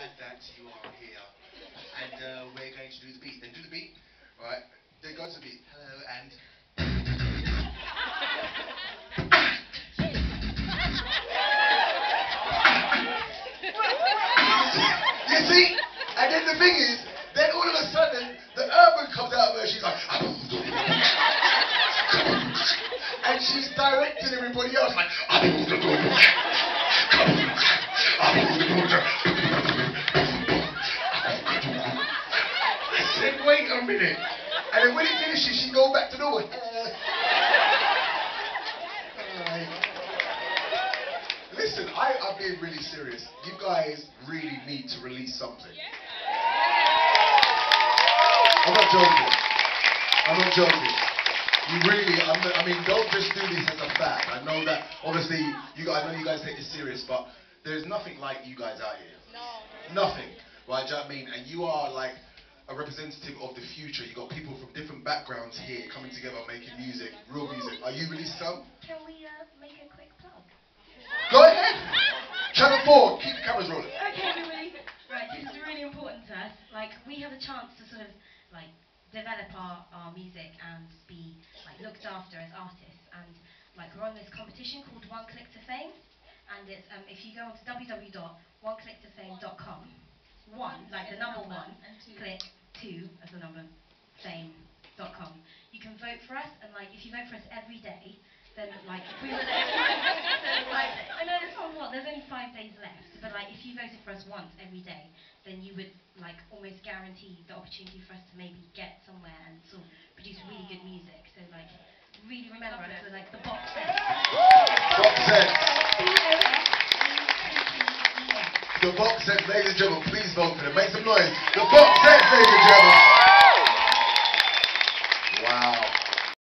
glad that you are here. And we're going to do the beat. Then do the beat, right? Then go to the beat. Hello, and... You see? And then the thing is, then all of a sudden, the urban comes out of her, she's like... and she's directing everybody else like... I said, wait a minute. And then when it finishes, she goes back to normal. Listen, I'm being really serious. You guys really need to release something. I'm not joking. I'm not joking. You really, I mean, don't just do this as a fad. I know that, obviously, I know you guys take this serious, but there's nothing like you guys out here. No. Nothing. Right, do you know what I mean? And you are like a representative of the future. You've got people from different backgrounds here coming together, making music, real music. Are you releasing some? Can we make a quick plug? Go ahead! Channel 4, keep the cameras rolling. Okay, everybody. Right, this is really important to us. Like, we have a chance to sort of, like, develop our music and be, like, looked after as artists. And, like, we're on this competition called One Click to Fame. And it's, if you go on to www.oneclicktofame.com, like the number one, and click 2 as the number, fame.com. You can vote for us, and like if you vote for us every day, then like if we were there, I know this sounds a lot, there's only 5 days left, but like if you voted for us once every day, then you would like almost guarantee the opportunity for us to maybe get somewhere and sort of produce really good music. So like really remember us, we're like the boxettes. The boxettes, ladies and gentlemen, please vote for them. Make some noise. The boxettes, ladies and gentlemen.